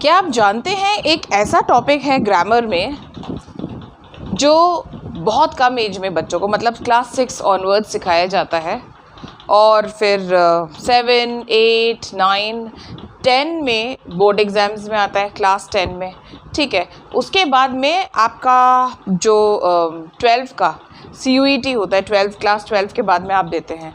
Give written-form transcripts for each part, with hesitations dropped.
क्या आप जानते हैं एक ऐसा टॉपिक है ग्रामर में जो बहुत कम एज में बच्चों को, मतलब क्लास 6 ऑनवर्ड्स सिखाया जाता है और फिर 7, 8, 9, 10 में बोर्ड एग्ज़ाम्स में आता है, क्लास 10 में, ठीक है। उसके बाद में आपका जो 12 का CUET होता है, 12 क्लास 12 के बाद में आप देते हैं,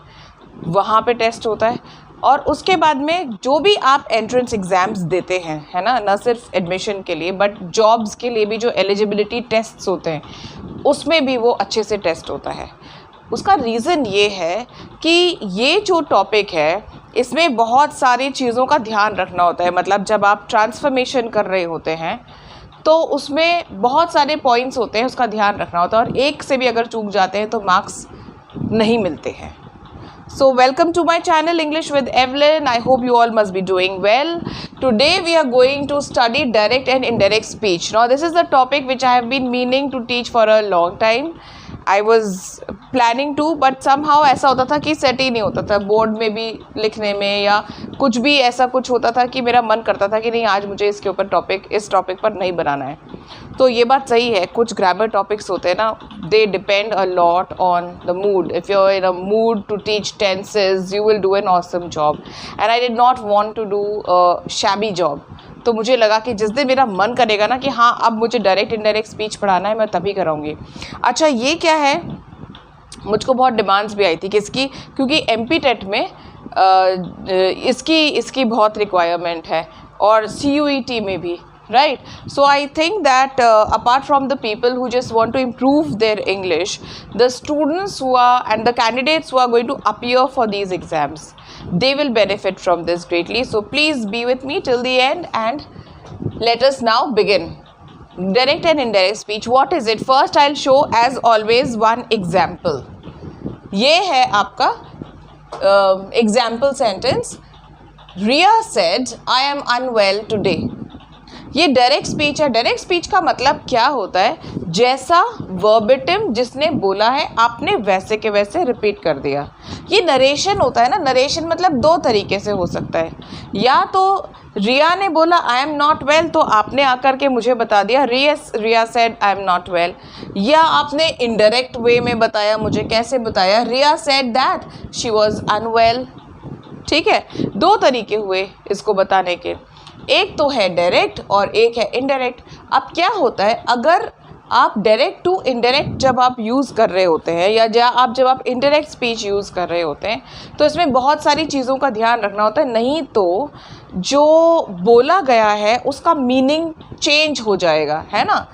वहाँ पे टेस्ट होता है। और उसके बाद में जो भी आप एंट्रेंस एग्ज़ाम्स देते हैं, है ना, न सिर्फ एडमिशन के लिए बट जॉब्स के लिए भी जो एलिजिबिलिटी टेस्ट्स होते हैं उसमें भी वो अच्छे से टेस्ट होता है। उसका रीज़न ये है कि ये जो टॉपिक है इसमें बहुत सारी चीज़ों का ध्यान रखना होता है। मतलब जब आप ट्रांसफॉर्मेशन कर रहे होते हैं तो उसमें बहुत सारे पॉइंट्स होते हैं, उसका ध्यान रखना होता है और एक से भी अगर चूक जाते हैं तो मार्क्स नहीं मिलते हैं। So welcome to my channel English with Evelyn. I hope you all must be doing well. Today we are going to study direct and indirect speech. Now this is the topic which I have been meaning to teach for a long time. I was planning to, but somehow ऐसा होता था कि set ही नहीं होता था, board में भी लिखने में या कुछ भी ऐसा कुछ होता था कि मेरा मन करता था कि नहीं, आज मुझे इसके ऊपर इस टॉपिक पर नहीं बनाना है। तो ये बात सही है, कुछ ग्रामर टॉपिक्स होते हैं ना, they depend a lot on the mood. If you are in a mood to teach tenses you will do an awesome job and I did not want to do a shabby job. तो मुझे लगा कि जिस दिन मेरा मन करेगा ना कि हाँ अब मुझे डायरेक्ट इनडायरेक्ट स्पीच पढ़ाना है, मैं तभी कराऊंगी। अच्छा, ये क्या है, मुझको बहुत डिमांड्स भी आई थी किसकी, क्योंकि MPTET में इसकी बहुत रिक्वायरमेंट है और CUET में भी, right? So I think that apart from the people who just want to improve their English, the students who are and the candidates who are going to appear for these exams, they will benefit from this greatly. So please be with me till the end and let us now begin. Direct and indirect speech, what is it? First I'll show as always one example. ये है आपका example sentence. Riya said, I am unwell today. ये direct speech है। Direct speech का मतलब क्या होता है, जैसा वर्बिटिम जिसने बोला है आपने वैसे के वैसे रिपीट कर दिया। ये नरेशन होता है ना, नरेशन मतलब दो तरीके से हो सकता है, या तो रिया ने बोला आई एम नॉट वेल तो आपने आकर के मुझे बता दिया Riya said I am not well, या आपने इनडायरेक्ट वे में बताया, मुझे कैसे बताया, Riya said that she was unwell. ठीक है, दो तरीके हुए इसको बताने के, एक तो है डायरेक्ट और एक है इनडायरेक्ट। अब क्या होता है, अगर आप डायरेक्ट टू इनडायरेक्ट जब आप यूज़ कर रहे होते हैं या जब आप इनडायरेक्ट स्पीच यूज़ कर रहे होते हैं तो इसमें बहुत सारी चीज़ों का ध्यान रखना होता है, नहीं तो जो बोला गया है उसका मीनिंग चेंज हो जाएगा, है ना।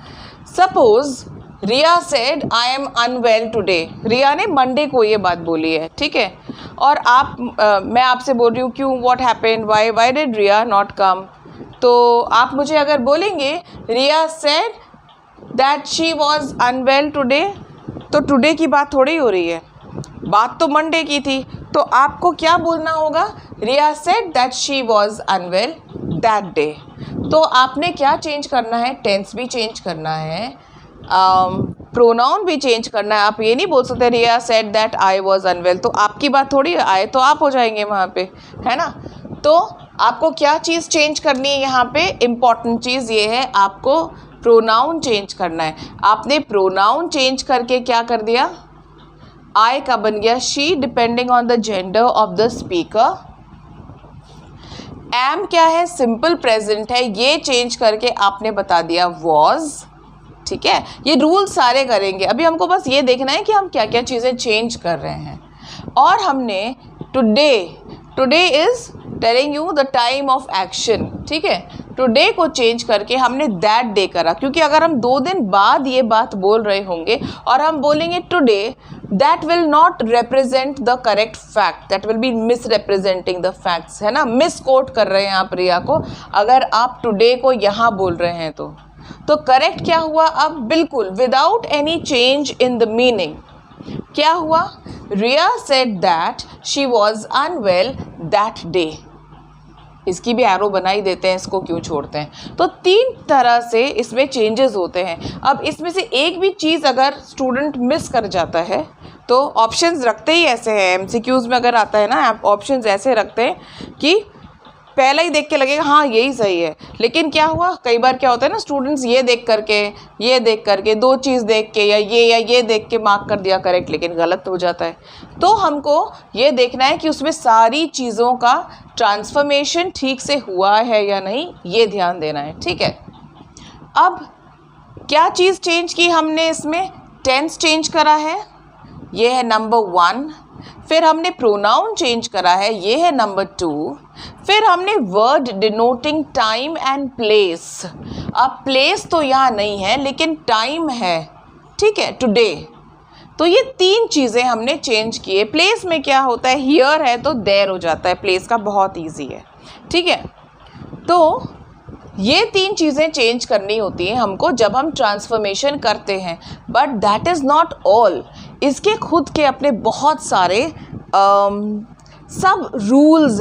Suppose Riya said I am unwell today, Riya ने मंडे को ये बात बोली है, ठीक है, और मैं आपसे बोल रही हूँ क्यों, what happened, why did Riya not come, तो आप मुझे अगर बोलेंगे Riya said that she was unwell today, तो टुडे की बात थोड़ी हो रही है, बात तो मंडे की थी, तो आपको क्या बोलना होगा, Riya said that she was unwell that day. तो आपने क्या चेंज करना है, टेंस भी चेंज करना है, प्रोनाउन भी चेंज करना है। आप ये नहीं बोल सकते Riya said that I was unwell, तो आपकी बात थोड़ी आए तो आप हो जाएंगे वहाँ पे, है ना। तो आपको क्या चीज़ चेंज करनी है, यहाँ पे इम्पॉर्टेंट चीज़ ये है, आपको प्रोनाउन चेंज करना है। आपने प्रोनाउन चेंज करके क्या कर दिया, आई का बन गया she, depending on the gender of the speaker. Am क्या है, सिंपल प्रेजेंट है, ये चेंज करके आपने बता दिया वॉज। ठीक है, ये रूल सारे करेंगे, अभी हमको बस ये देखना है कि हम क्या क्या चीज़ें चेंज कर रहे हैं। और हमने today is telling you the time of action, ठीक है, टुडे को चेंज करके हमने दैट डे करा, क्योंकि अगर हम 2 दिन बाद ये बात बोल रहे होंगे और हम बोलेंगे today, that will not represent the correct fact, that will be miss representing the facts, है ना, मिस कोट कर रहे हैं आप रिया को अगर आप टुडे को यहाँ बोल रहे हैं तो करेक्ट क्या हुआ, अब बिल्कुल without any change in the meaning क्या हुआ, Riya said that she was unwell that day. इसकी भी एरो बना ही देते हैं, इसको क्यों छोड़ते हैं। तो 3 तरह से इसमें चेंजेस होते हैं। अब इसमें से एक भी चीज़ अगर स्टूडेंट मिस कर जाता है तो ऑप्शंस रखते ही ऐसे हैं, MCQs में अगर आता है ना, आप ऑप्शंस ऐसे रखते हैं कि पहला ही देख के लगेगा हाँ यही सही है, लेकिन क्या हुआ, कई बार क्या होता है ना, स्टूडेंट्स ये देख करके दो चीज़ देख के या ये देख के मार्क कर दिया करेक्ट, लेकिन गलत हो जाता है। तो हमको ये देखना है कि उसमें सारी चीज़ों का ट्रांसफॉर्मेशन ठीक से हुआ है या नहीं, ये ध्यान देना है, ठीक है। अब क्या चीज़ चेंज की हमने, इसमें टेंस चेंज करा है, ये है नंबर 1। फिर हमने प्रोनाउन चेंज करा है, ये है नंबर 2। फिर हमने word denoting time and place, अब प्लेस तो यहाँ नहीं है लेकिन टाइम है, ठीक है, टुडे। तो ये 3 चीज़ें हमने चेंज किए। प्लेस में क्या होता है, हियर है तो देयर हो जाता है, प्लेस का बहुत ईजी है, ठीक है। तो ये 3 चीज़ें चेंज करनी होती हैं हमको जब हम ट्रांसफॉर्मेशन करते हैं। But that is not all, इसके खुद के अपने बहुत सारे सब रूल्स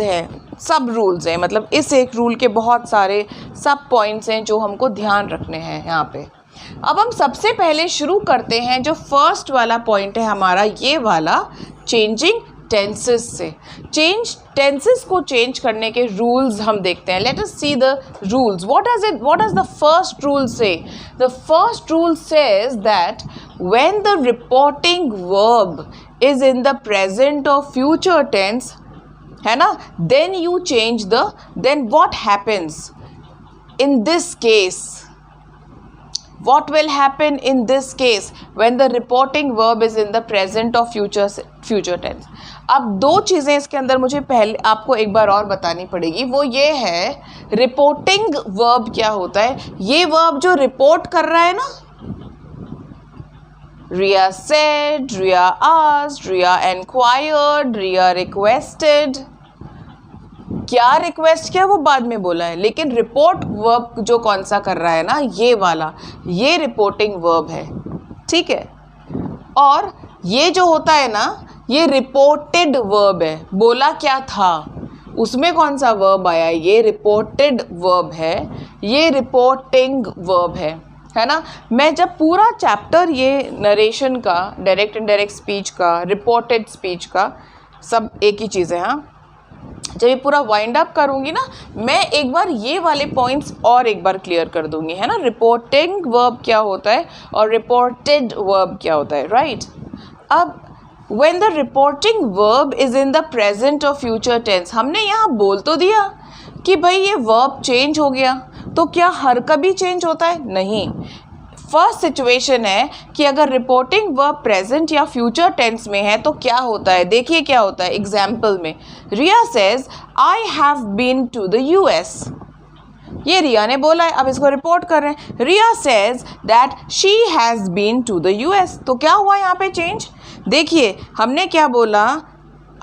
हैं, मतलब इस एक रूल के बहुत सारे सब पॉइंट्स हैं जो हमको ध्यान रखने हैं यहाँ पे। अब हम सबसे पहले शुरू करते हैं, जो फर्स्ट वाला पॉइंट है हमारा ये वाला, चेंजिंग टेंसेस से। टेंसेस को चेंज करने के रूल्स हम देखते हैं। Let us see the rules. What does the first rule say? The first rule says that when the reporting verb is in the present और फ्यूचर टेंस, है ना, then what happens in this case? What will happen in this case when the reporting verb is in the present or future tense? अब 2 चीज़ें इसके अंदर मुझे पहले आपको एक बार और बतानी पड़ेगी, वो ये है रिपोर्टिंग वर्ब क्या होता है। ये वर्ब जो रिपोर्ट कर रहा है ना, रिया सेड, रिया आस्क्ड, रिया एनक्वायर्ड, रिया रिक्वेस्टेड, क्या रिक्वेस्ट किया वो बाद में बोला है, लेकिन रिपोर्ट वर्ब जो कौन सा कर रहा है ना, ये वाला, ये रिपोर्टिंग वर्ब है, ठीक है। और ये जो होता है ना, ये रिपोर्टेड वर्ब है। बोला क्या था, उसमें कौन सा वर्ब आया, ये रिपोर्टेड वर्ब है, ये रिपोर्टिंग वर्ब है ना। मैं जब पूरा चैप्टर ये नरेशन का, डायरेक्ट इनडायरेक्ट स्पीच का, रिपोर्टेड स्पीच का, सब एक ही चीज़ है, हाँ, जब ये पूरा वाइंड अप करूँगी ना, मैं एक बार ये वाले पॉइंट्स और एक बार क्लियर कर दूँगी, है ना। रिपोर्टिंग वर्ब क्या होता है और रिपोर्टेड वर्ब क्या होता है, राइट। अब when the reporting verb is in the present और फ्यूचर टेंस, हमने यहाँ बोल तो दिया कि भाई ये वर्ब चेंज हो गया, तो क्या हर कभी चेंज होता है? नहीं। फर्स्ट सिचुएशन है कि अगर रिपोर्टिंग वर्ब प्रेजेंट या फ्यूचर टेंस में है तो क्या होता है, देखिए क्या होता है। एग्जाम्पल में Riya says I have been to the US, ये रिया ने बोला है, अब इसको रिपोर्ट कर रहे हैं। Riya says that she has been to the US, तो क्या हुआ यहाँ पे चेंज। देखिए हमने क्या बोला,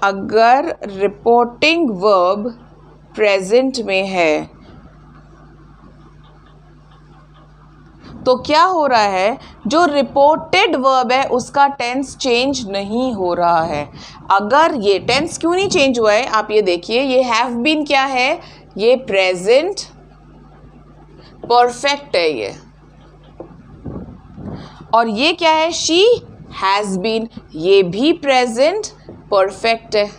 अगर रिपोर्टिंग वर्ब प्रेजेंट में है तो क्या हो रहा है, जो रिपोर्टेड वर्ब है उसका टेंस चेंज नहीं हो रहा है। अगर ये टेंस क्यों नहीं चेंज हुआ है, आप ये देखिए, ये हैव बीन क्या है, ये प्रेजेंट परफेक्ट है ये, और ये क्या है, शी हैज बीन, ये भी प्रेजेंट परफेक्ट है,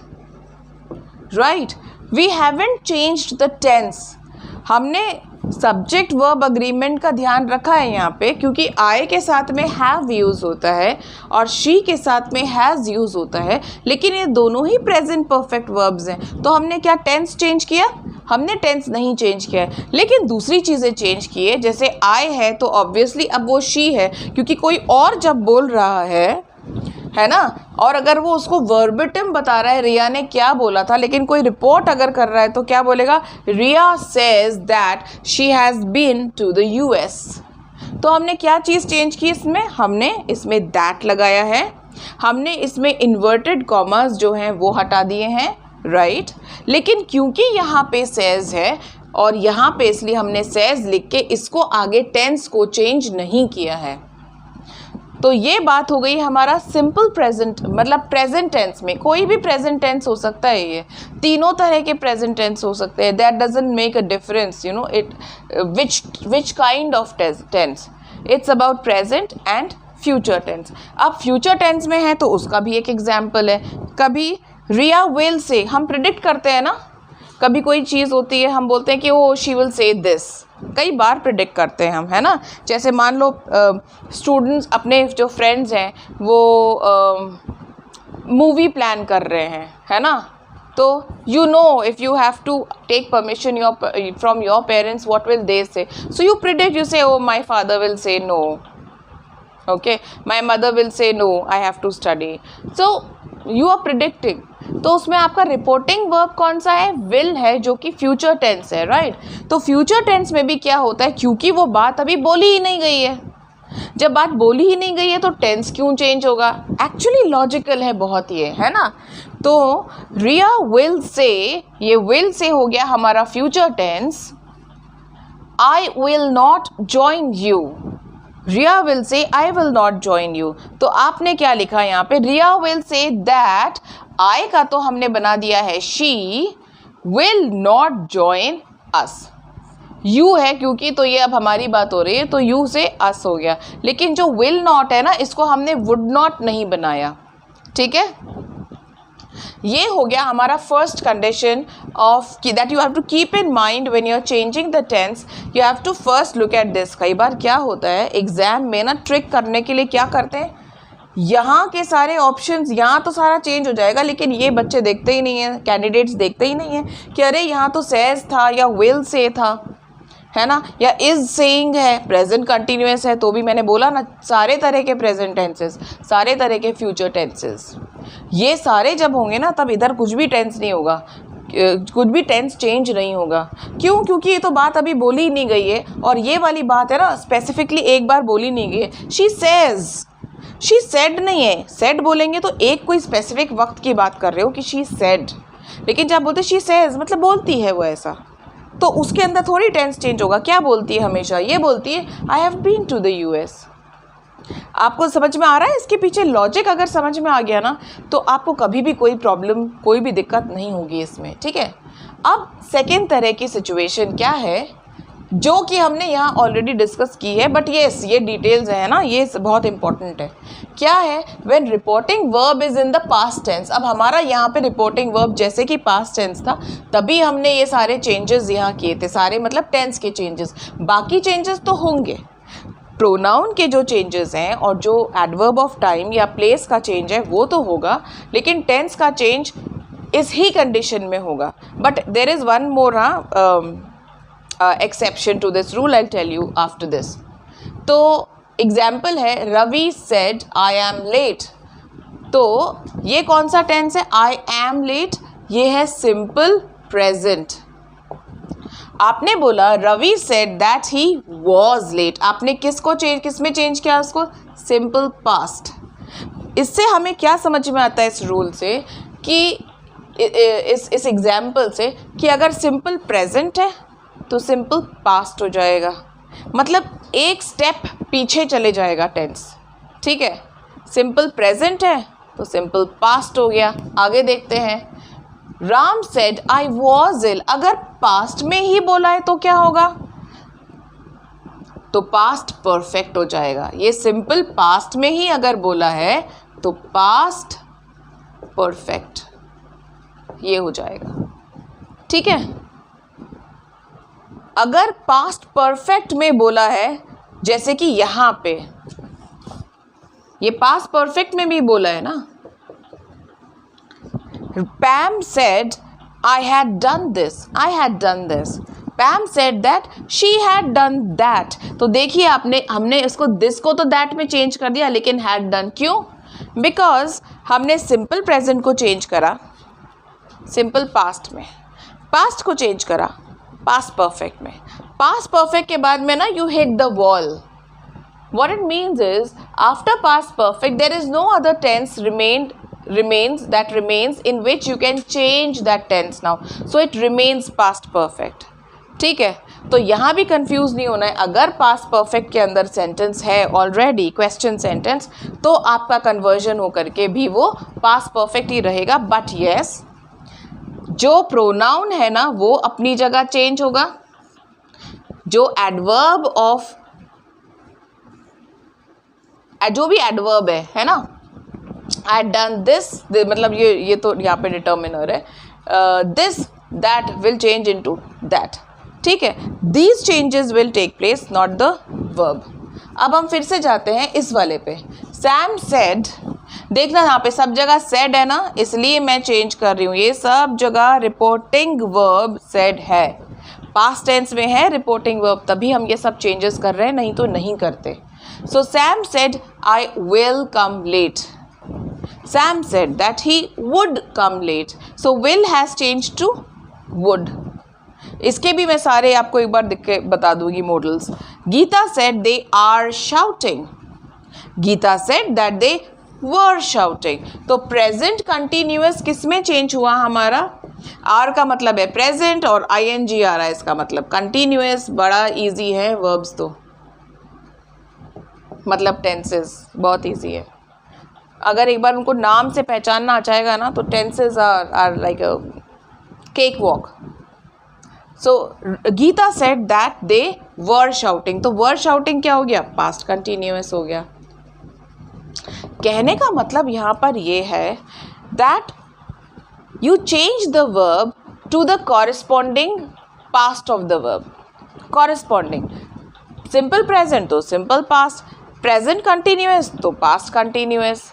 right. We haven't changed the tense. हमने सब्जेक्ट वर्ब अग्रीमेंट का ध्यान रखा है यहाँ पे, क्योंकि आई के साथ में हैव यूज़ होता है और शी के साथ में हैज़ यूज़ होता है, लेकिन ये दोनों ही प्रेजेंट परफेक्ट वर्ब्स हैं। तो हमने क्या टेंस चेंज किया? हमने टेंस नहीं चेंज किया है, लेकिन दूसरी चीज़ें चेंज की है। जैसे आई है तो ऑब्वियसली अब वो शी है, क्योंकि कोई और जब बोल रहा है ना, और अगर वो उसको वर्बिटम बता रहा है रिया ने क्या बोला था, लेकिन कोई रिपोर्ट अगर कर रहा है तो क्या बोलेगा, Riya says that she has been to the US। तो हमने क्या चीज़ चेंज की इसमें, हमने इसमें दैट लगाया है, हमने इसमें इन्वर्टेड कॉमास जो हैं वो हटा दिए हैं, राइट। लेकिन क्योंकि यहाँ पे सेज है और यहाँ पे इसलिए हमने सेज लिख के इसको आगे टेंस को चेंज नहीं किया है। तो ये बात हो गई हमारा सिंपल प्रेजेंट, मतलब प्रेजेंट टेंस में कोई भी प्रेजेंट टेंस हो सकता है, ये तीनों तरह के प्रेजेंट टेंस हो सकते हैं। That doesn't make a difference, you know it which kind of tense, it's about present and future tense. अब फ्यूचर टेंस में है तो उसका भी एक एग्जाम्पल है। कभी रिया विल से हम प्रिडिक्ट करते हैं ना, कभी कोई चीज़ होती है हम बोलते हैं कि वो शी विल से दिस, कई बार प्रिडिक्ट करते हैं हम, है ना। जैसे मान लो स्टूडेंट्स अपने जो फ्रेंड्स हैं वो मूवी प्लान कर रहे हैं, है ना, तो you know if you have to take permission from your parents what will they say, so you predict, you say oh my father will say no, okay, my mother will say no, I have to study, so you are predicting. तो उसमें आपका reporting verb कौन सा है, will है, जो कि future tense है, राइट। तो फ्यूचर टेंस में भी क्या होता है, क्योंकि वो बात अभी बोली ही नहीं गई है, जब बात बोली ही नहीं गई है तो टेंस क्यों चेंज होगा, एक्चुअली लॉजिकल है बहुत ये, है ना। तो रिया विल से, ये विल से हो गया हमारा future tense. I will not join you, Riya will say I will not join you, तो आपने क्या लिखा यहाँ पे, रिया विल से दैट, आई का तो हमने बना दिया है she, will not join us, you है क्योंकि, तो ये अब हमारी बात हो रही है तो यू से अस हो गया, लेकिन जो विल नॉट है ना इसको हमने वुड नॉट नहीं बनाया, ठीक है। ये हो गया हमारा first condition of that you have to keep in mind when you are changing the tense, you have to first look at this. कई बार क्या होता है एग्जाम में ना, ट्रिक करने के लिए क्या करते हैं, यहाँ के सारे ऑप्शंस, यहाँ तो सारा चेंज हो जाएगा, लेकिन ये बच्चे देखते ही नहीं हैं, कैंडिडेट्स देखते ही नहीं हैं कि अरे यहाँ तो सेज था या विल से था, है ना, या इज सेइंग है, प्रेजेंट कंटिन्यूअस है, तो भी मैंने बोला ना सारे तरह के प्रेजेंट टेंसेस, सारे तरह के फ्यूचर टेंसेस, ये सारे जब होंगे ना तब इधर कुछ भी टेंस नहीं होगा, कुछ भी टेंस चेंज नहीं होगा। क्यों, क्योंकि ये तो बात अभी बोली ही नहीं गई है, और ये वाली बात है ना स्पेसिफिकली एक बार बोली नहीं गई है। शी सेज, शी सेड नहीं है, सेड बोलेंगे तो एक कोई स्पेसिफिक वक्त की बात कर रहे हो कि शी सेड, लेकिन जब बोलते शी सेज मतलब बोलती है वो ऐसा, तो उसके अंदर थोड़ी टेंस चेंज होगा। क्या बोलती है हमेशा, ये बोलती है I have been to the US. आपको समझ में आ रहा है इसके पीछे लॉजिक, अगर समझ में आ गया ना तो आपको कभी भी कोई प्रॉब्लम, कोई भी दिक्कत नहीं होगी इसमें, ठीक है। अब सेकेंड तरह की सिचुएशन क्या है, जो कि हमने यहाँ ऑलरेडी डिस्कस की है, बट ये डिटेल्स है ना, ये बहुत इंपॉर्टेंट है। क्या है, when reporting verb is in the past tense. अब हमारा यहाँ पे रिपोर्टिंग वर्ब जैसे कि पास्ट टेंस था, तभी हमने ये सारे चेंजेस यहाँ किए थे, सारे मतलब टेंस के चेंजेस, बाकी चेंजेस तो होंगे, प्रोनाउन के जो चेंजेस हैं और जो एडवर्ब ऑफ टाइम या प्लेस का चेंज है वो तो होगा, लेकिन टेंस का चेंज इस ही कंडीशन में होगा। But there is one more exception to this rule, I'll tell you after this. तो एग्जाम्पल है, Ravi said I am late, तो ये कौन सा टेंस है, आई एम लेट, ये है सिंपल प्रेजेंट। आपने बोला Ravi said that he was late, आपने किस में चेंज किया उसको, सिंपल पास्ट। इससे हमें क्या समझ में आता है इस रूल से कि इस एग्जाम्पल से कि अगर सिंपल प्रेजेंट है तो सिंपल पास्ट हो जाएगा, मतलब एक स्टेप पीछे चले जाएगा टेंस, ठीक है। सिंपल प्रेजेंट है तो सिंपल पास्ट हो गया। आगे देखते हैं, Ram said I was ill, अगर पास्ट में ही बोला है तो क्या होगा, तो पास्ट परफेक्ट हो जाएगा। ये सिंपल पास्ट में ही अगर बोला है तो पास्ट परफेक्ट ये हो जाएगा, ठीक है। अगर पास्ट परफेक्ट में बोला है, जैसे कि यहाँ पे ये पास्ट परफेक्ट में भी बोला है ना, Pam said I had done this, I had done this, Pam said that she had done that, तो देखिए हमने इसको दिस को तो दैट में चेंज कर दिया, लेकिन हैड डन क्यों, बिकॉज हमने सिंपल प्रेजेंट को चेंज करा सिंपल पास्ट में, पास्ट को चेंज करा पास्ट परफेक्ट में, पास्ट परफेक्ट के बाद में ना you hit the wall. What it means is after past perfect there is no other tense remains in which you can change that tense now, so it remains past perfect, ठीक है। तो यहाँ भी confuse नहीं होना है, अगर past perfect के अंदर सेंटेंस है ऑलरेडी क्वेश्चन सेंटेंस, तो आपका कन्वर्जन होकर के भी वो पास्ट परफेक्ट ही रहेगा। बट यस, जो प्रोनाउन है ना वो अपनी जगह चेंज होगा, जो एडवर्ब ऑफ जो भी एडवर्ब है ना, आई हैड डन दिस, मतलब ये तो यहाँ पे डिटर्मिनर है, this that will change into that. ठीक है, these changes will take place, not the verb. अब हम फिर से जाते हैं इस वाले पे. Sam said, देखना यहाँ पे सब जगह said है ना, इसलिए मैं चेंज कर रही हूँ. ये सब जगह रिपोर्टिंग वर्ब said है, पास्ट टेंस में है रिपोर्टिंग वर्ब, तभी हम ये सब चेंजेस कर रहे हैं, नहीं तो नहीं करते. So Sam said, I will come late. Sam said that he would come late. So will has changed to would. इसके भी मैं सारे आपको एक बार दिख के बता दूंगी models. Gita said they are shouting. Gita said that they were shouting. तो प्रेजेंट कंटिन्यूअस किस में चेंज हुआ हमारा? आर का मतलब है प्रेजेंट और ing आ रहा है, इसका मतलब कंटिन्यूअस. बड़ा इजी है वर्ब्स, तो मतलब टेंसेस बहुत इजी है. अगर एक बार उनको नाम से पहचानना आ जाएगा ना, तो tenses are like a cake walk. So Gita said that they were shouting. तो वर शाउटिंग क्या हो गया? पास्ट कंटिन्यूअस हो गया. कहने का मतलब यहाँ पर ये है that you change the verb to the corresponding past of the verb. Corresponding. Simple present तो simple past, present continuous तो past continuous,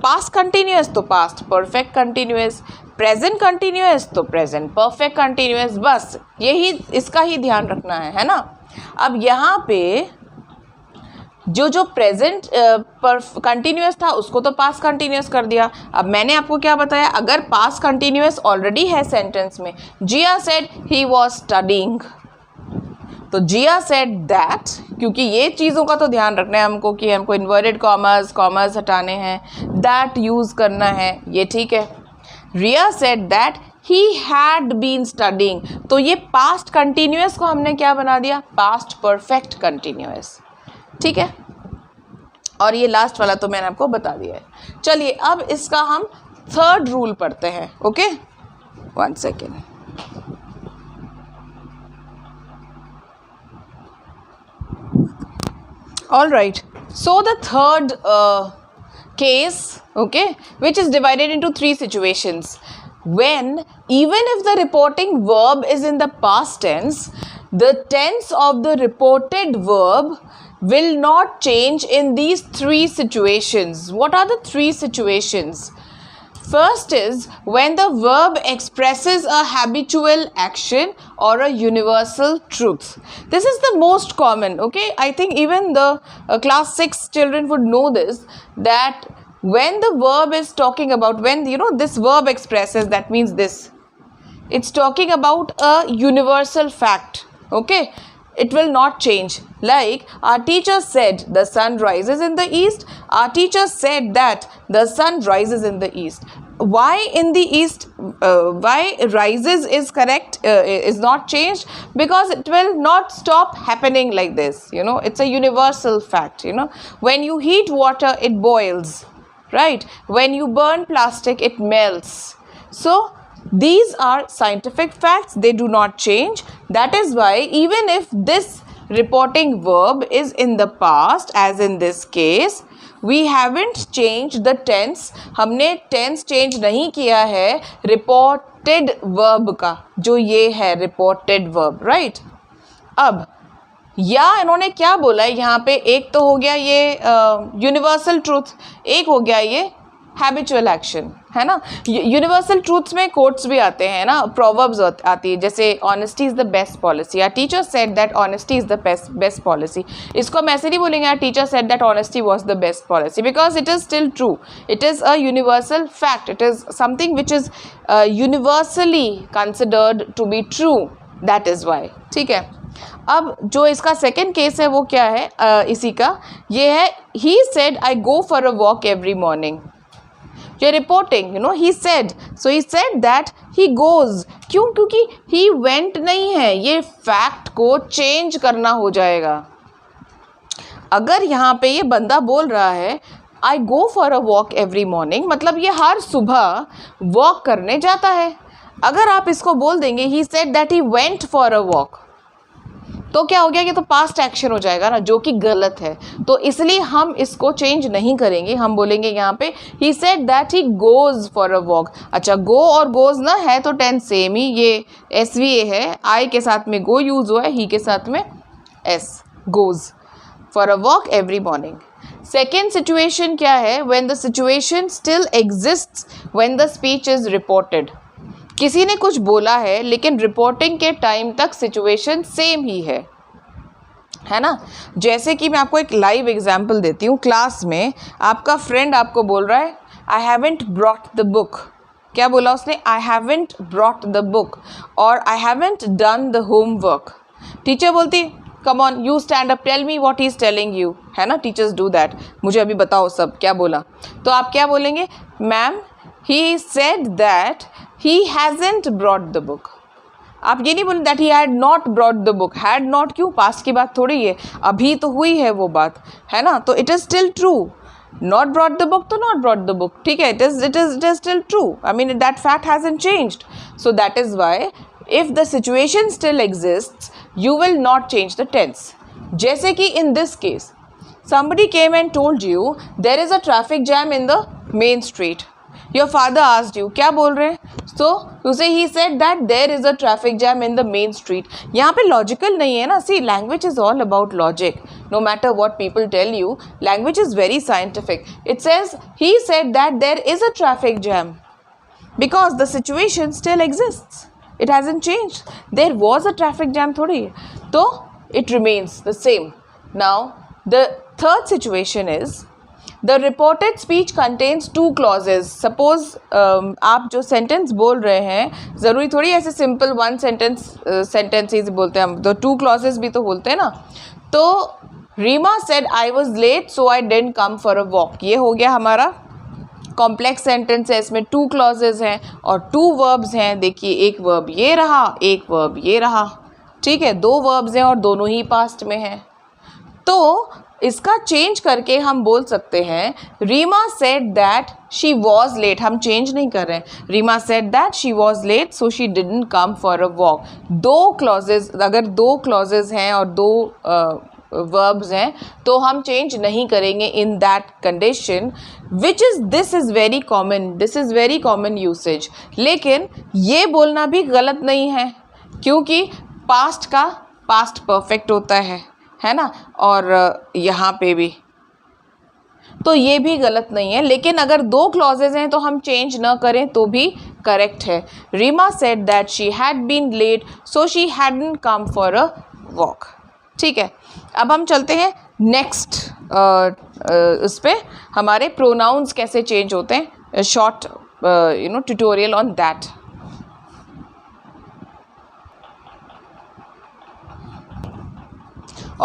past continuous तो past perfect continuous, present continuous तो present perfect continuous. बस यही इसका ही ध्यान रखना है ना. अब यहाँ पे जो प्रेजेंट कंटिन्यूअस था उसको तो पास्ट कंटिन्यूअस कर दिया. अब मैंने आपको क्या बताया, अगर पास्ट कंटिन्यूअस ऑलरेडी है सेंटेंस में, जिया सेड ही वाज स्टडीइंग, तो जिया सेड दैट, क्योंकि ये चीज़ों का तो ध्यान रखना है हमको कि हमको इन्वर्टेड कॉमर्स हटाने हैं, दैट यूज़ करना है, ये ठीक है. Riya said that he had been studying, तो ये पास्ट कंटिन्यूअस को हमने क्या बना दिया? Past perfect continuous. ठीक है, और ये लास्ट वाला तो मैंने आपको बता दिया है. चलिए अब इसका हम थर्ड रूल पढ़ते हैं. Okay, 1 second. All right, so the third case, okay, which is divided into 3 situations. When even if the reporting verb is in the past tense, the tense of the reported verb will not change in these 3 situations. What are the 3 situations? First is when the verb expresses a habitual action or a universal truth. This is the most common, okay? I think even the class 6 children would know this, that when the verb is talking about, when you know this verb expresses, that means this, it's talking about a universal fact, okay? It will not change. Like our teacher said the sun rises in the east. Our teacher said that the sun rises in the east. Why in the east? Why rises is correct, is not changed, because it will not stop happening like this. You know, it's a universal fact. You know, when you heat water, it boils, right? When you burn plastic, it melts. So these are scientific facts, they do not change. That is why even if this reporting verb is in the past, as in this case, we haven't changed the tense. हमने tense change नहीं किया है reported verb का, जो ये है reported verb, right? अब या इन्होंने क्या बोला है यहाँ पे, एक तो हो गया ये यूनिवर्सल ट्रूथ, एक हो गया ये हैबिचुअल एक्शन, है ना. यूनिवर्सल ट्रूथ्स में कोट्स भी आते हैं ना, प्रोवर्ब्स आती है, जैसे honesty is the best policy. Our teacher said that honesty is the best policy. इसको हम ऐसे नहीं बोलेंगे our teacher said that honesty was the best policy, because it is still true. It is a universal fact. It is something which is universally considered to be true. That is why. ठीक है. अब जो इसका second case है वो क्या है, इसी का ये है, he said I go for a walk every morning. You're reporting, you know, he said, so he said that he goes. क्यों? क्योंकि he went नहीं है, ये fact को change करना हो जाएगा. अगर यहाँ पे ये बंदा बोल रहा है I go for a walk every morning, मतलब ये हर सुबह walk करने जाता है. अगर आप इसको बोल देंगे he said that he went for a walk, तो क्या हो गया, ये तो पास्ट एक्शन हो जाएगा ना, जो कि गलत है। तो इसलिए हम इसको चेंज नहीं करेंगे, हम बोलेंगे यहाँ पे ही said that he goes for a walk. अच्छा, गो और गोज ना है तो टेंस सेम ही, ये SVA है, आई के साथ में गो यूज हुआ है, ही के साथ में S, goes for a walk every morning. Second situation क्या है, when the situation still exists when the speech is reported. किसी ने कुछ बोला है लेकिन रिपोर्टिंग के टाइम तक सिचुएशन सेम ही है ना। जैसे कि मैं आपको एक लाइव एग्जांपल देती हूँ। क्लास में आपका फ्रेंड आपको बोल रहा है I haven't brought the book. क्या बोला उसने, I haven't brought the book और I haven't done the homework. Teacher बोलती come on you stand up, tell me what he is telling you, है ना, टीचर्स डू दैट, मुझे अभी बताओ सब क्या बोला। तो आप क्या बोलेंगे, ma'am he said that he hasn't brought the book। आप ये नहीं बोलें that he had not brought the book। had not क्यों, पास्ट की बात थोड़ी है, अभी तो हुई है वो बात, है ना, तो it is still true। not brought the book तो not brought the book, ठीक है, it is still true। I mean that fact hasn't changed। so that is why if the situation still exists you will not change the tense। जैसे कि in this case somebody came and told you there is a traffic jam in the main street। Your father asked you, क्या बोल रहे हैं, so you say he said that there is a traffic jam in the main street। यहाँ पे logical नहीं है ना, see language is all about logic। no matter what people tell you, language is very scientific। it says he said that there is a traffic jam because the situation still exists, it hasn't changed। there was a traffic jam थोड़ी है, तो it remains the same। now the third situation is the reported speech contains two clauses। suppose आप जो sentence बोल रहे हैं ज़रूरी थोड़ी ऐसे simple one sentence ही बोलते हैं हम, तो two clauses भी तो बोलते हैं ना। तो Reema said I was late so I didn't come for a walk, ये हो गया हमारा कॉम्प्लेक्स सेंटेंस है, इसमें टू क्लॉजेज हैं और टू वर्ब्स हैं। देखिए एक वर्ब ये रहा, एक वर्ब ये रहा, ठीक है, दो वर्ब्स हैं और दोनों ही पास्ट में हैं। तो इसका चेंज करके हम बोल सकते हैं Reema said that she was late. हम चेंज नहीं कर रहे हैं, Reema said that she was late so she didn't come for a walk. दो क्लॉजेज, अगर दो क्लॉजेज हैं और दो वर्ब्स हैं तो हम चेंज नहीं करेंगे in that condition, which is this is very common, this is very common usage. लेकिन ये बोलना भी गलत नहीं है क्योंकि पास्ट का पास्ट परफेक्ट होता है ना, और यहाँ पे भी तो ये भी गलत नहीं है। लेकिन अगर दो क्लॉजेज हैं तो हम चेंज ना करें तो भी करेक्ट है। Reema said that she had been late so she hadn't come for a walk. ठीक है, अब हम चलते हैं नेक्स्ट उस पर, हमारे प्रोनाउंस कैसे चेंज होते हैं, short tutorial on that.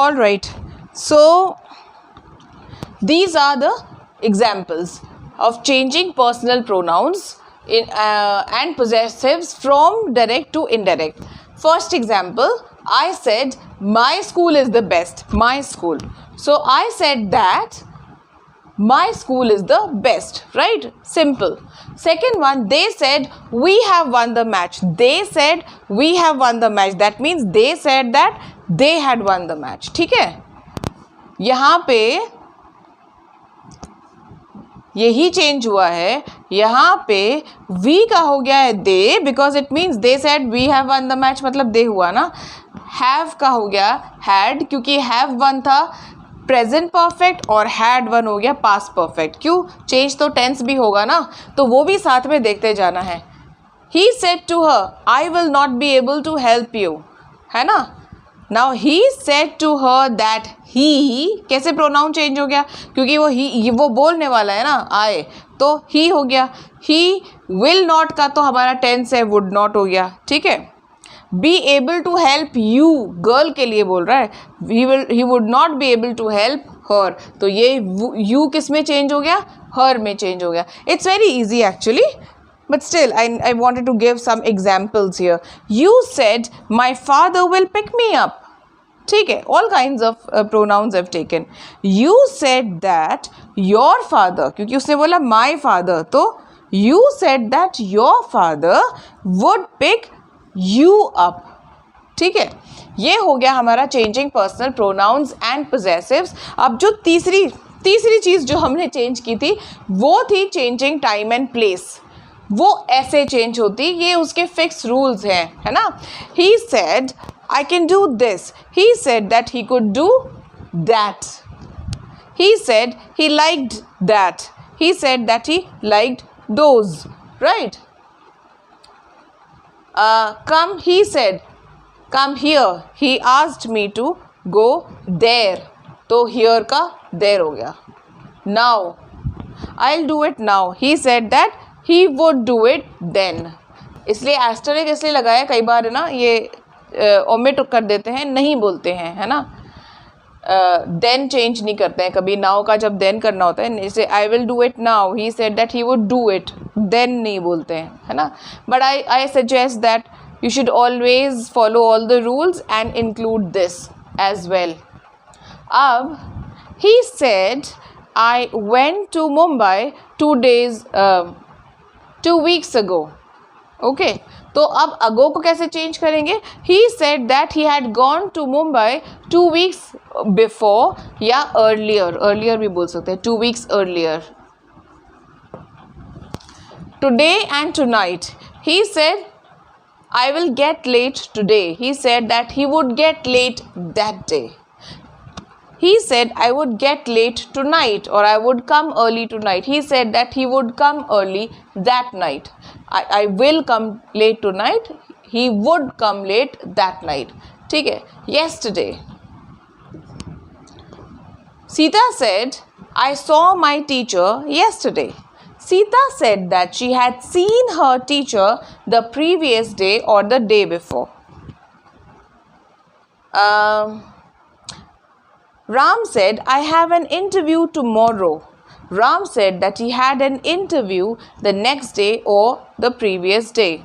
All right, so these are the examples of changing personal pronouns and possessives from direct to indirect. First example, I said my school is the best, my school. So I said that my school is the best, right? Simple. Second one, they said we have won the match. They said we have won the match. That means they said that they had won the match. ठीक है, यहाँ पे यही change हुआ है, यहाँ पे we का हो गया है they, because it means they said we have won the match, मतलब they हुआ ना। have का हो गया had, क्योंकि have won था प्रेजेंट परफेक्ट और हैड वन हो गया पास्ट परफेक्ट। क्यों, चेंज तो टेंस भी होगा ना, तो वो भी साथ में देखते जाना है। He said to her I will not be able to help you, है ना। Now he said to her that he, कैसे प्रोनाउन चेंज हो गया, क्योंकि वो बोलने वाला है ना आए, तो ही हो गया। ही विल नॉट का तो हमारा टेंस है, वुड नॉट हो गया। ठीक है, be able to help you, girl के लिए बोल रहा है, he would not be able to help her, तो ये यू किस में चेंज हो गया, हर में चेंज हो गया। It's very easy actually, but still I wanted to give some examples here. You said my father will pick me up. ठीक है, all kinds of pronouns I've taken. You said that your father, क्योंकि उसने बोला my father, तो you said that your father would pick you up. ठीक है, ये हो गया हमारा चेंजिंग पर्सनल प्रोनाउंस एंड पोजेसिव्स। अब जो तीसरी चीज़ जो हमने चेंज की थी वो थी चेंजिंग टाइम एंड प्लेस। वो ऐसे चेंज होती, ये उसके फिक्स रूल्स हैं, है ना। ही said I can do this, he said that he could do that, he said he liked that, he said that he liked those, right? Come, he said, come here, he asked me to go there, तो here का there हो गया। Now, I'll do it now, he said that he would do it then। इसलिए एस्टरिक इसलिए लगाया, कई बार है ना ये ओमिट कर देते हैं, नहीं बोलते हैं, है ना। देन चेंज नहीं करते हैं कभी, नाउ का जब देन करना होता है, जैसे I will do it now, he said that he would do it, then नहीं बोलते हैं, है ना। But I suggest that you should always follow all the rules and include this as well. अब he said I went to Mumbai 2 weeks ago, okay तो अब ago को कैसे चेंज करेंगे? He said that he had gone to Mumbai 2 weeks before, या earlier भी बोल सकते हैं, 2 weeks earlier. Today and tonight, he said I will get late today, he said that he would get late that day. He said I would get late tonight, or I would come early tonight. He said that he would come early that night. I will come late tonight. He would come late that night. ठीक है, yesterday. Sita said I saw my teacher yesterday. Sita said that she had seen her teacher the previous day or the day before. Ram said, I have an interview tomorrow. Ram said that he had an interview the next day or the previous day.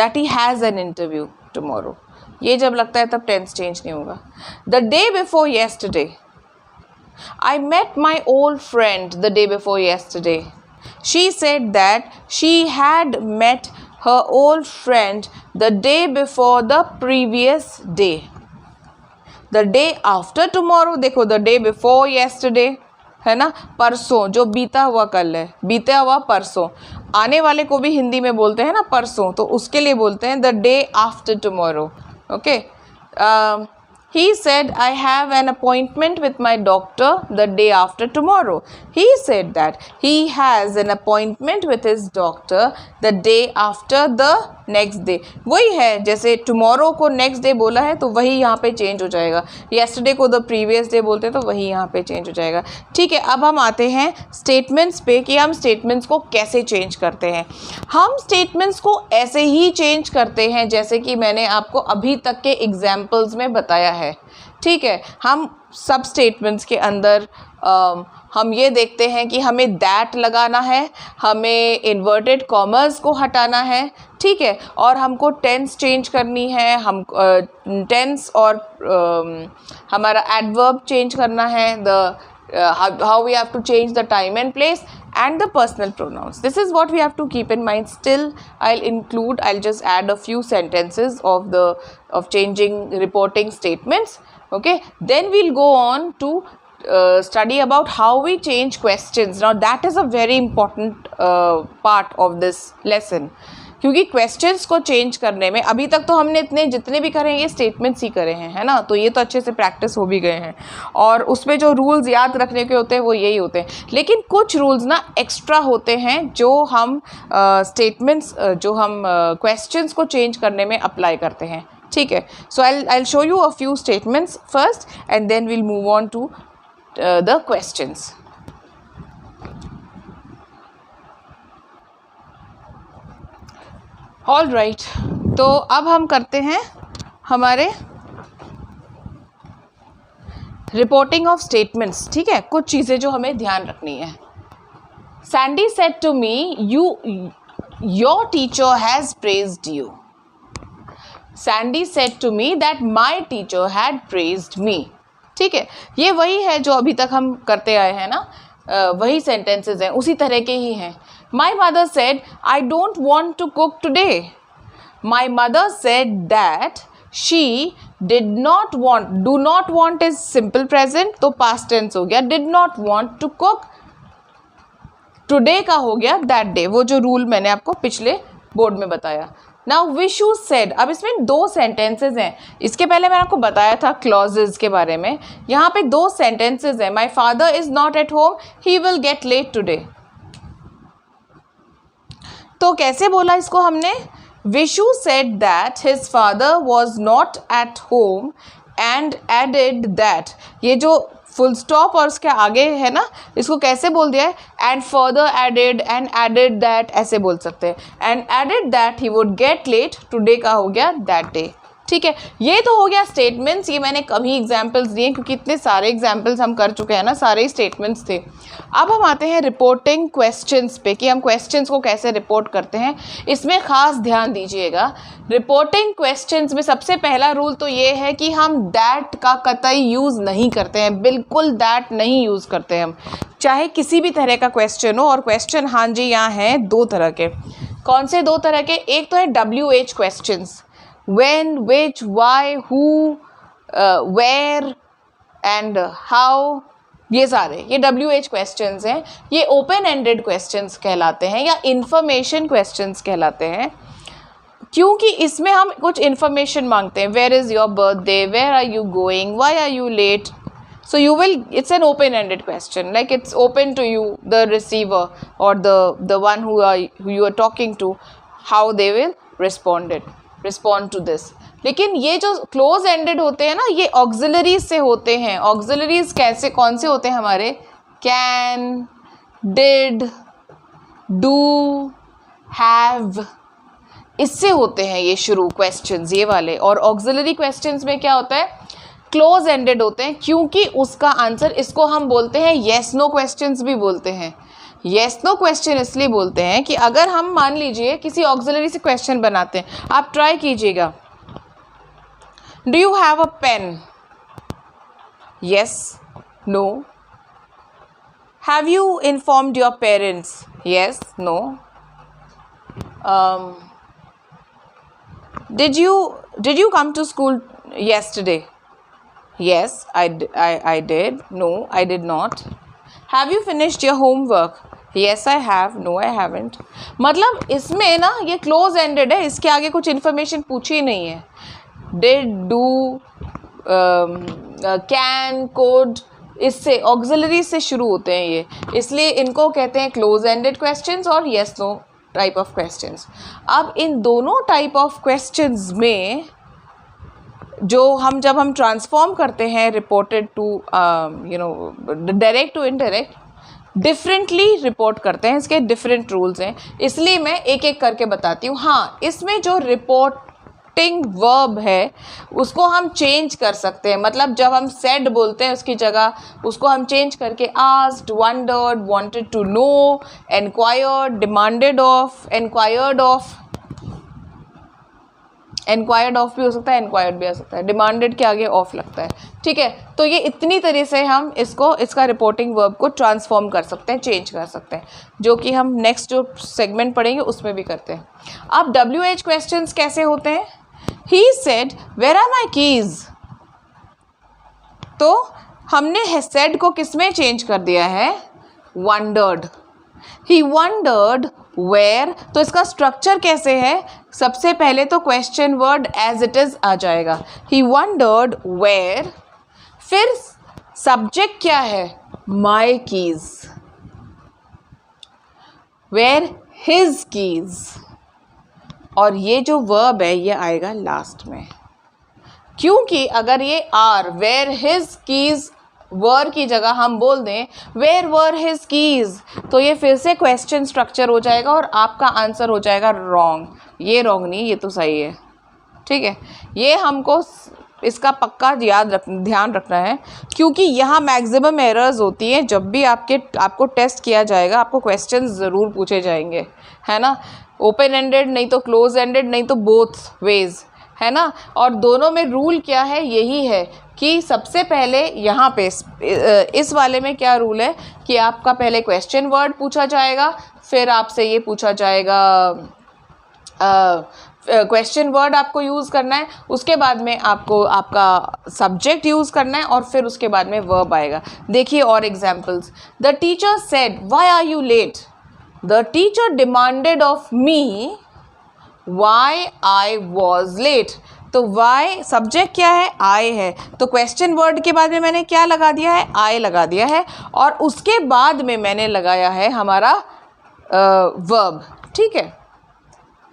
That he has an interview tomorrow. ये जब लगता है तब tense change नहीं होगा। The day before yesterday. I met my old friend the day before yesterday. She said that she had met her old friend the day before the previous day. The day after tomorrow, देखो the day before yesterday है ना, परसों, जो बीता हुआ कल है, बीता हुआ परसों। आने वाले को भी हिंदी में बोलते हैं ना परसों, तो उसके लिए बोलते हैं the day after tomorrow, okay. He said, I have an appointment with my doctor the day after tomorrow. He said that he has an appointment with his doctor the day after the next day. वही है, जैसे tomorrow को next day बोला है तो वही यहाँ पे change हो जाएगा। yesterday को the previous day बोलते हैं तो वही यहाँ पे change हो जाएगा। ठीक है, अब हम आते हैं statements पे कि हम statements को कैसे change करते हैं। हम statements को ऐसे ही change करते हैं जैसे कि मैंने आपको अभी तक के examples में बताया है। ठीक है, हम सब स्टेटमेंट्स के अंदर हम ये देखते हैं कि हमें दैट लगाना है, हमें इन्वर्टेड कॉमर्स को हटाना है, ठीक है, और हमको टेंस चेंज करनी है, हम टेंस और हमारा एडवर्ब चेंज करना है, the how we have to change the time and place and the personal pronouns. This is what we have to keep in mind. Still I'll just add a few sentences of changing reporting statements, okay. Then we'll go on to study about how we change questions. Now that is a very important part of this lesson, क्योंकि questions को change करने में अभी तक तो हमने जितने भी करे हैं ये स्टेटमेंट्स ही करे हैं, है ना, तो ये तो अच्छे से प्रैक्टिस हो भी गए हैं और उसमें जो रूल्स याद रखने के होते हैं वो यही होते हैं। लेकिन कुछ रूल्स ना एक्स्ट्रा होते हैं जो हम स्टेटमेंट्स जो हम क्वेश्चंस को चेंज करने में अप्लाई करते हैं, ठीक है। सो I'll show you a few statements first and then we'll move on to the questions. All right, तो अब हम करते हैं हमारे रिपोर्टिंग ऑफ स्टेटमेंट्स, ठीक है। कुछ चीज़ें जो हमें ध्यान रखनी है। Sandy said to me your teacher has praised you. Sandy said to me that my teacher had praised me, ठीक है। ये वही है जो अभी तक हम करते आए हैं ना, वही सेंटेंसेस हैं, उसी तरह के ही हैं। My mother said, I don't want to cook today. My mother said that she did not want, do not want is simple present, तो पास्ट टेंस हो गया, did not want to cook, today का हो गया that day, वो जो rule मैंने आपको पिछले बोर्ड में बताया। नाउ विशु सेड, अब इसमें दो सेंटेंसेज हैं, इसके पहले मैंने आपको बताया था क्लॉजेज के बारे में, यहाँ पे दो सेंटेंसेज हैं, my father is not at home, he will get late today. तो कैसे बोला इसको हमने, Vishu said that his father was not at home and added that, ये जो फुल स्टॉप और उसके आगे है ना, इसको कैसे बोल दिया है, and further added and added that, ऐसे बोल सकते हैं, and added that he would get late today का हो गया दैट डे। ठीक है, ये तो हो गया स्टेटमेंट्स, ये मैंने कभी एग्जाम्पल्स दिए क्योंकि इतने सारे एग्जाम्पल्स हम कर चुके हैं ना, सारे ही स्टेटमेंट्स थे। अब हम आते हैं रिपोर्टिंग क्वेश्चंस पे कि हम क्वेश्चंस को कैसे रिपोर्ट करते हैं, इसमें ख़ास ध्यान दीजिएगा। रिपोर्टिंग क्वेश्चंस में सबसे पहला रूल तो ये है कि हम दैट का कतई यूज़ नहीं करते हैं, बिल्कुल दैट नहीं यूज़ करते हैं हम, चाहे किसी भी तरह का क्वेश्चन हो। और क्वेश्चन हाँ जी यहाँ हैं दो तरह के, कौन से दो तरह के, एक तो है WH questions, when, which, why, who, where and how, ये सारे ये WH क्वेश्चंस हैं, ये ओपन एंडेड क्वेश्चंस कहलाते हैं या इंफॉर्मेशन क्वेश्चंस कहलाते हैं, क्योंकि इसमें हम कुछ इन्फॉर्मेशन मांगते हैं, where is your birthday, where are you going, why are you late, so you will, it's an open ended question, like it's open to you, the receiver or the one who you are talking to, how they will respond to this। लेकिन ये जो close ended होते हैं ना, ये auxiliaries से होते हैं। ऑक्सिलरीज कैसे, कौन से होते हैं हमारे, कैन, डिड, डू, हैव, इससे होते हैं ये शुरू क्वेश्चंस ये वाले। और ऑक्सिलरी क्वेश्चंस में क्या होता है, क्लोज एंडेड होते हैं, क्योंकि उसका आंसर, इसको हम बोलते हैं येस नो क्वेश्चंस भी बोलते हैं। येस नो क्वेश्चन इसलिए बोलते हैं कि अगर हम मान लीजिए किसी ऑक्सिलरी से क्वेश्चन बनाते हैं, आप ट्राई कीजिएगा, do you have a pen, yes, no, have you informed your parents, yes, no, did you come to school yesterday, yes, I did, no, I did not, have you finished your homework, yes I have, no I haven't। मतलब इसमें ना ये close ended है, इसके आगे कुछ information पूछी नहीं है, डिड, डू, कैन, कोड, इससे ऑक्सिलरी से शुरू होते हैं ये, इसलिए इनको कहते हैं क्लोज एंडेड क्वेश्चंस और yes no type of questions. अब इन दोनों टाइप ऑफ क्वेश्चंस में जो जब हम ट्रांसफॉर्म करते हैं reported to direct to indirect, differently report करते हैं, इसके डिफरेंट रूल्स हैं, इसलिए मैं एक एक करके बताती हूँ। हाँ, इसमें जो रिपोर्टिंग वर्ब है उसको हम चेंज कर सकते हैं, मतलब जब हम सेड बोलते हैं उसकी जगह उसको हम चेंज करके asked, wondered, wanted to know, enquired, demanded of, enquired of, enquired of भी हो सकता है, एनक्वायर्ड भी आ सकता है, डिमांडेड के आगे ऑफ लगता है। ठीक है, तो ये इतनी तरह से हम इसका रिपोर्टिंग वर्ब को ट्रांसफॉर्म कर सकते हैं, चेंज कर सकते हैं, जो कि हम नेक्स्ट जो सेगमेंट पढ़ेंगे उसमें भी करते हैं। अब WH क्वेश्चंस कैसे होते हैं, he said where are my keys, तो हमने सेड को किस में चेंज कर दिया है, वंडर्ड, ही वंडर्ड वेयर, तो इसका स्ट्रक्चर कैसे है, सबसे पहले तो question word as it is आ जाएगा, ही वंडर्ड वेयर, फिर सब्जेक्ट क्या है, my keys, where his keys, और ये जो वर्ब है ये आएगा लास्ट में, क्योंकि अगर ये आर, वेयर हिज कीज, वर की जगह हम बोल दें वेयर वर हिज कीज, तो ये फिर से क्वेश्चन स्ट्रक्चर हो जाएगा और आपका आंसर हो जाएगा रॉन्ग। ये रॉन्ग नहीं, ये तो सही है। ठीक है, ये हमको इसका पक्का ध्यान रखना है, क्योंकि यहाँ मैक्सिमम एरर्स होती हैं जब भी आपको टेस्ट किया जाएगा, आपको क्वेश्चन ज़रूर पूछे जाएंगे, है ना, ओपन एंडेड नहीं तो क्लोज एंडेड, नहीं तो बोथ वेज, है ना। और दोनों में रूल क्या है, यही है कि सबसे पहले यहाँ पे इस वाले में क्या रूल है कि आपका पहले क्वेश्चन वर्ड पूछा जाएगा, फिर आपसे ये पूछा जाएगा क्वेश्चन वर्ड आपको यूज़ करना है, उसके बाद में आपको आपका सब्जेक्ट यूज़ करना है और फिर उसके बाद में वर्ब आएगा। देखिए और examples. The teacher said why are you late, the teacher demanded of me why I was late. तो वाई सब्जेक्ट क्या है, आई है, तो क्वेश्चन वर्ड के बाद में मैंने क्या लगा दिया है, आई लगा दिया है, और उसके बाद में मैंने लगाया है हमारा वर्ब। ठीक है।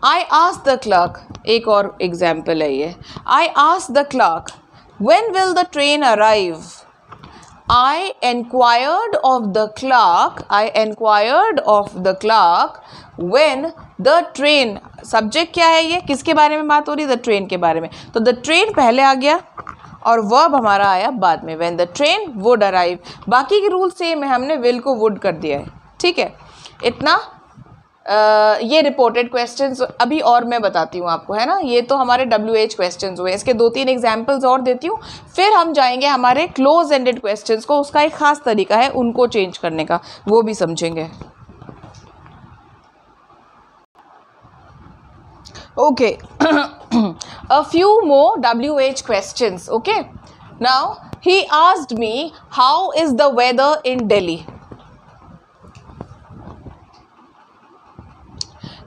आई आस्क्ड द क्लर्क, एक और एग्जाम्पल है ये। I asked the clerk when will the train arrive, I enquired of the clerk when the train, subject क्या है, ये किसके बारे में बात हो रही है, द ट्रेन के बारे में, तो द ट्रेन पहले आ गया और वर्ब हमारा आया बाद में, when the train would arrive। बाकी के रूल सेम है, हमने will को would कर दिया है। ठीक है, इतना ये रिपोर्टेड क्वेश्चंस अभी और मैं बताती हूँ आपको, है ना। ये तो हमारे WH क्वेश्चंस हुए, इसके 2-3 एग्जांपल्स और देती हूँ, फिर हम जाएंगे हमारे क्लोज एंडेड क्वेश्चंस को। उसका एक खास तरीका है उनको चेंज करने का, वो भी समझेंगे। Okay, a few more WH questions. Okay, now he asked me how is the weather in Delhi.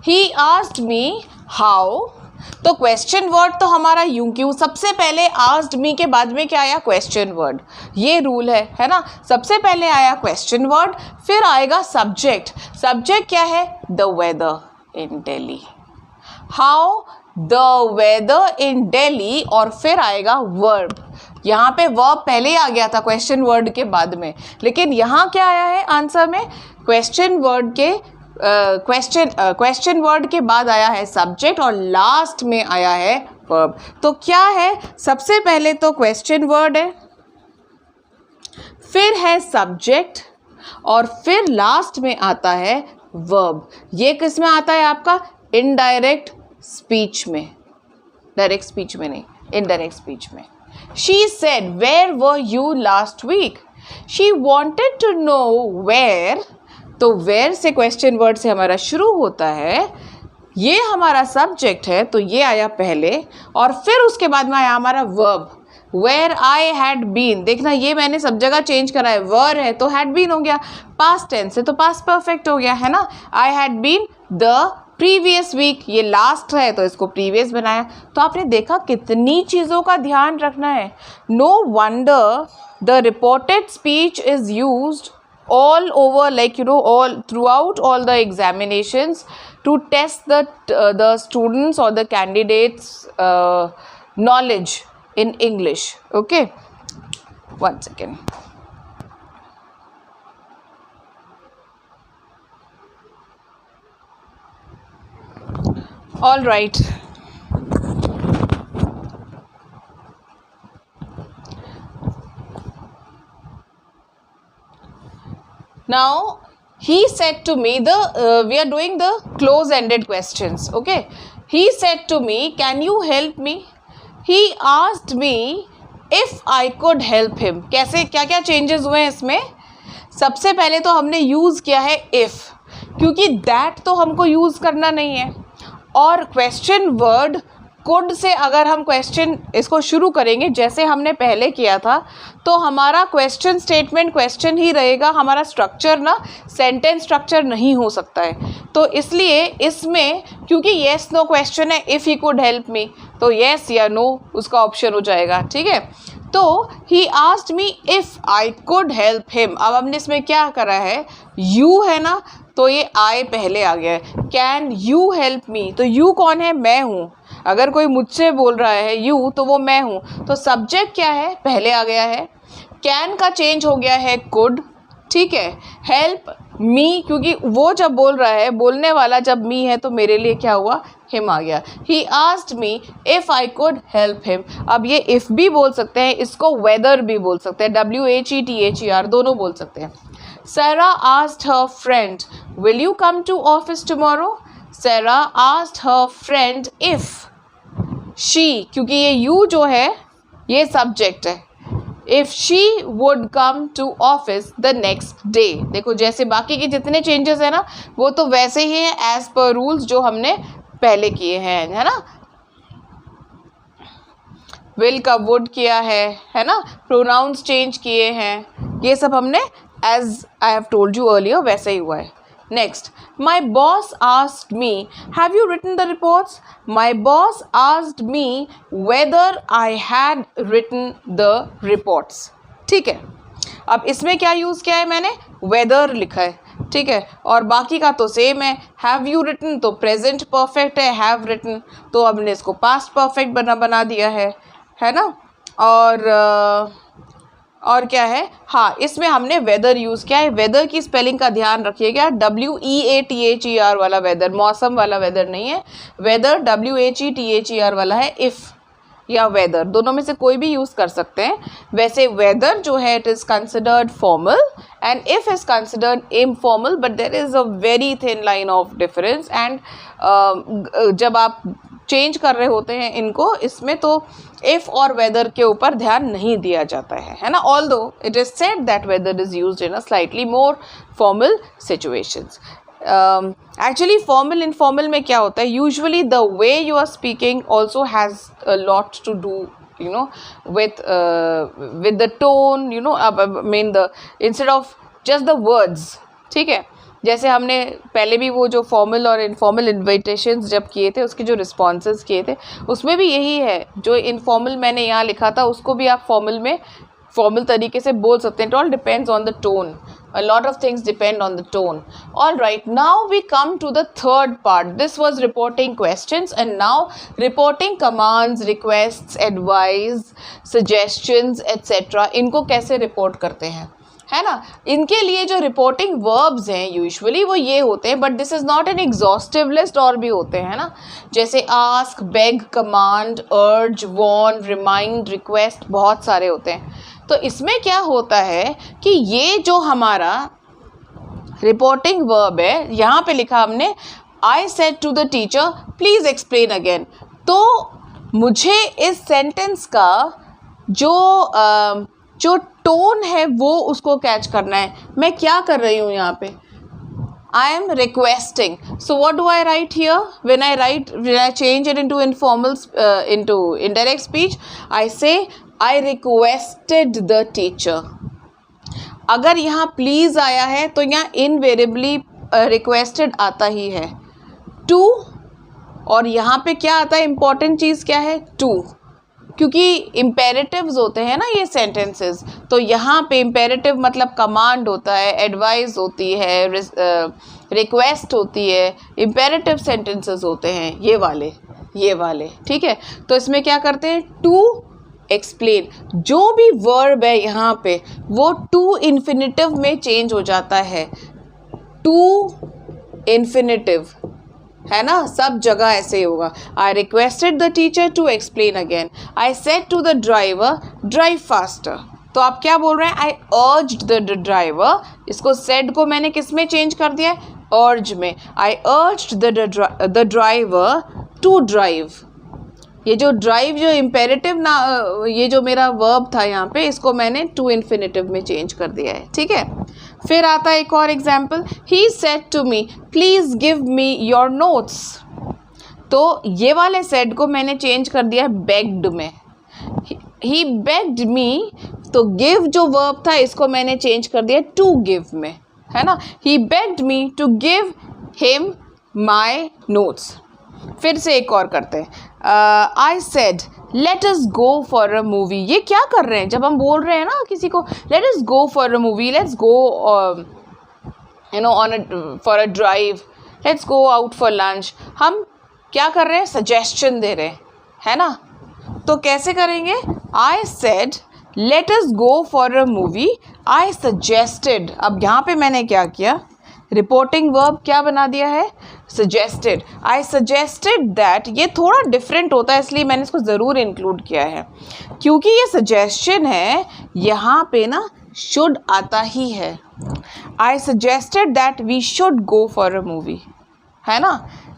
He asked me how, तो क्वेश्चन वर्ड तो हमारा यूं क्यों, सबसे पहले आस्क्ड मी के बाद में क्या आया, क्वेश्चन वर्ड। ये रूल है ना, सबसे पहले आया क्वेश्चन वर्ड, फिर आएगा सब्जेक्ट। सब्जेक्ट क्या है, the weather in Delhi, how the weather in Delhi, और फिर आएगा वर्ब। यहाँ पे वर्ब पहले ही आ गया था क्वेश्चन वर्ड के बाद में, लेकिन यहाँ क्या आया है आंसर में, क्वेश्चन वर्ड के क्वेश्चन वर्ड के बाद आया है सब्जेक्ट और लास्ट में आया है वर्ब। तो क्या है, सबसे पहले तो क्वेश्चन वर्ड है, फिर है सब्जेक्ट और फिर लास्ट में आता है वर्ब। ये किस में आता है आपका, इनडायरेक्ट स्पीच में, डायरेक्ट स्पीच में नहीं, इनडायरेक्ट स्पीच में। She said where were you last week, she wanted to know where, तो वेयर से क्वेश्चन वर्ड से हमारा शुरू होता है, ये हमारा सब्जेक्ट है तो ये आया पहले, और फिर उसके बाद में आया हमारा verb, where I had been. देखना ये मैंने सब जगह चेंज करा है, वर है तो हैड बीन हो गया, पास्ट टेंस है तो पास्ट परफेक्ट हो गया, है ना। I had been the previous week, ये लास्ट है तो इसको प्रीवियस बनाया। तो आपने देखा कितनी चीज़ों का ध्यान रखना है। No wonder the reported speech is used all over, like you know, all throughout all the examinations to test the students or the candidates knowledge in English. Okay, one second. All right, now he said to me, we are doing the close ended questions. Okay, he said to me can you help me, he asked me if I could help him। कैसे क्या क्या changes हुए हैं इसमें, सबसे पहले तो हमने यूज़ किया है if, क्योंकि that तो हमको यूज़ करना नहीं है, और क्वेश्चन वर्ड कुड से अगर हम क्वेश्चन इसको शुरू करेंगे जैसे हमने पहले किया था, तो हमारा क्वेश्चन स्टेटमेंट क्वेश्चन ही रहेगा, हमारा स्ट्रक्चर ना सेंटेंस स्ट्रक्चर नहीं हो सकता है। तो इसलिए इसमें क्योंकि येस नो क्वेश्चन है, if he could help me, तो येस या नो उसका ऑप्शन हो जाएगा। ठीक है, तो he asked me if I could help him. अब हमने इसमें क्या करा है, यू है ना, तो ये आई पहले आ गया है। कैन यू हेल्प मी, तो यू कौन है, मैं हूँ। अगर कोई मुझसे बोल रहा है यू, तो वो मैं हूँ, तो सब्जेक्ट क्या है, पहले आ गया है। कैन का चेंज हो गया है कुड। ठीक है, हेल्प मी, क्योंकि वो जब बोल रहा है, बोलने वाला जब मी है, तो मेरे लिए क्या हुआ, हिम आ गया। He asked me if I could help him. अब ये इफ़ भी बोल सकते हैं, इसको वेदर भी बोल सकते हैं, WHETHER दोनों बोल सकते हैं। Sarah asked her friend, will you come to office tomorrow? Sarah asked her friend if she, क्योंकि ये you जो है ये सब्जेक्ट है, if she would come to office the next day। देखो जैसे बाकी के जितने चेंजेस है ना, वो तो वैसे ही हैं एज पर रूल्स जो हमने पहले किए हैं, है ना। विल का वुड किया है ना, प्रोनाउंस चेंज किए हैं, ये सब हमने as I have told you earlier वैसे ही हुआ है। Next, my boss asked me have you written the reports. My boss asked me whether I had written the reports. ठीक है, अब इसमें क्या यूज़ किया है मैंने, वेदर लिखा है, ठीक है, और बाकी का तो सेम है। हैव यू रिटन तो प्रेजेंट परफेक्ट है, हैव रिटन तो हमने इसको पास्ट परफेक्ट बना दिया है ना। और क्या है, हाँ, इसमें हमने वेदर यूज़ किया है। वेदर की स्पेलिंग का ध्यान रखिएगा, WEATHER वाला वेदर, मौसम वाला वेदर नहीं है। वेदर WHETHER वाला है। इफ़ या वेदर दोनों में से कोई भी यूज़ कर सकते हैं। वैसे वेदर जो है it is considered formal and if is considered informal, but there is a very thin line of difference. And जब आप चेंज कर रहे होते हैं इनको, इसमें तो इफ़ और वेदर के ऊपर ध्यान नहीं दिया जाता है ना। Although it is said that whether is used in a slightly more formal situations. Actually formal informal में क्या होता है, usually the way you are speaking also has a lot to do with the tone, instead of just the words, ठीक है। जैसे हमने पहले भी वो जो फॉर्मल और इनफॉर्मल इन्विटेशंस जब किए थे उसके जो रिस्पॉन्सेज किए थे उसमें भी यही है। जो इनफॉर्मल मैंने यहाँ लिखा था उसको भी आप फॉर्मल में फॉर्मल तरीके से बोल सकते हैं। It all depends on the tone, a lot of things depend on the tone. All right, now we come to the third part. This was reporting questions and now reporting commands, requests, advice, suggestions etc. इनको कैसे report करते हैं, है ना। इनके लिए जो reporting verbs हैं यूजुअली वो ये होते हैं, but this is not an exhaustive list, और भी होते हैं ना, जैसे आस्क, बेग, कमांड, अर्ज, वॉर्न, रिमाइंड, रिक्वेस्ट, बहुत सारे होते हैं। तो इसमें क्या होता है कि ये जो हमारा रिपोर्टिंग वर्ब है, यहाँ पे लिखा हमने I said to the teacher please explain again. तो मुझे इस सेंटेंस का जो टोन है वो उसको कैच करना है। मैं क्या कर रही हूँ यहाँ पे, I am requesting. So what do I write here? When I change it into informal, into indirect speech, I say I requested the teacher. अगर यहाँ please आया है तो यहाँ invariably requested आता ही है। To, और यहाँ पे क्या आता है, important चीज़ क्या है, to, क्योंकि इम्पेरेटिव्स होते हैं ना ये सेंटेंसेस, तो यहाँ पे इम्पेरेटिव मतलब कमांड होता है, एडवाइस होती है, रिक्वेस्ट होती है, इम्पेरेटिव सेंटेंसेस होते हैं ये वाले, ठीक है। तो इसमें क्या करते हैं, टू एक्सप्लेन, जो भी वर्ब है यहाँ पे वो टू इन्फिनिटिव में चेंज हो जाता है। टू इन्फिनिटिव है ना, सब जगह ऐसे ही होगा। I requested the teacher to explain again. I said to the driver drive faster. तो आप क्या बोल रहे हैं, आई अर्ज्ड द ड्राइवर, इसको सेड को मैंने किस में चेंज कर दिया है, अर्ज में। I urged the driver to drive. ये जो ड्राइव जो इम्पेरेटिव ना, ये जो मेरा वर्ब था यहाँ पे, इसको मैंने टू इन्फिनिटिव में चेंज कर दिया है, ठीक है। फिर आता है एक और example, he said to me please give me your notes. तो ये वाले सेड को मैंने चेंज कर दिया है बेग्ड में। ही बेग्ड मी, तो गिव जो वर्ब था इसको मैंने चेंज कर दिया टू गिव में, है ना। He begged me to give him my notes. फिर से एक और करते हैं, I said let us go for a movie. ये क्या कर रहे हैं, जब हम बोल रहे हैं ना किसी को late us go for a movie, let's go on for a drive, let's go out for lunch, हम क्या कर रहे हैं, सजेशन दे रहे हैं, है ना। तो कैसे करेंगे, आई said let us go for a movie, I suggested. अब यहाँ पे मैंने क्या किया, रिपोर्टिंग वर्ब क्या बना दिया है, सजेस्टेड। I suggested that. ये थोड़ा डिफरेंट होता है इसलिए मैंने इसको ज़रूर इंक्लूड किया है, क्योंकि ये सजेशन है, यहाँ पे ना शुड आता ही है। I suggested that we should go for a movie, है ना।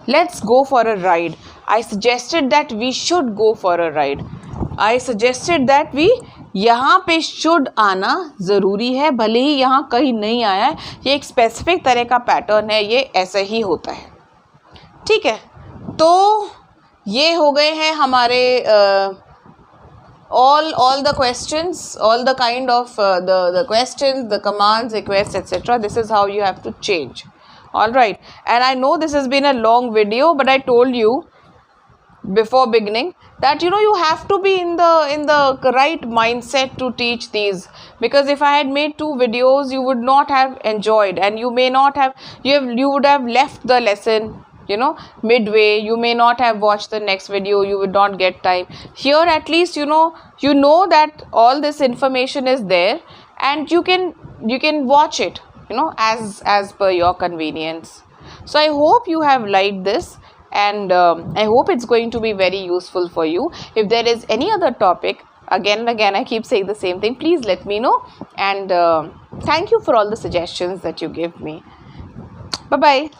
Let's go for a ride, I suggested that we should go for a ride. I suggested that we, यहाँ पे शुड आना ज़रूरी है, भले ही यहाँ कहीं नहीं आया है, ये एक स्पेसिफिक तरह का पैटर्न है, ये ऐसे ही होता है, ठीक है। तो ये हो गए हैं हमारे all the questions, all the kind of the questions, the commands, requests, etc. This is how you have to change. All right, and I know this has been a long video, but I told you before beginning that you have to be in the right mindset to teach these, because if I had made 2 videos you would not have enjoyed, and you may not have, you would have left the lesson midway. You may not have watched the next video, you would not get time. Here at least you know that all this information is there, and you can watch it as per your convenience. So I hope you have liked this, and I hope it's going to be very useful for you. If there is any other topic, again and again I keep saying the same thing, please let me know, and thank you for all the suggestions that you give me. Bye bye.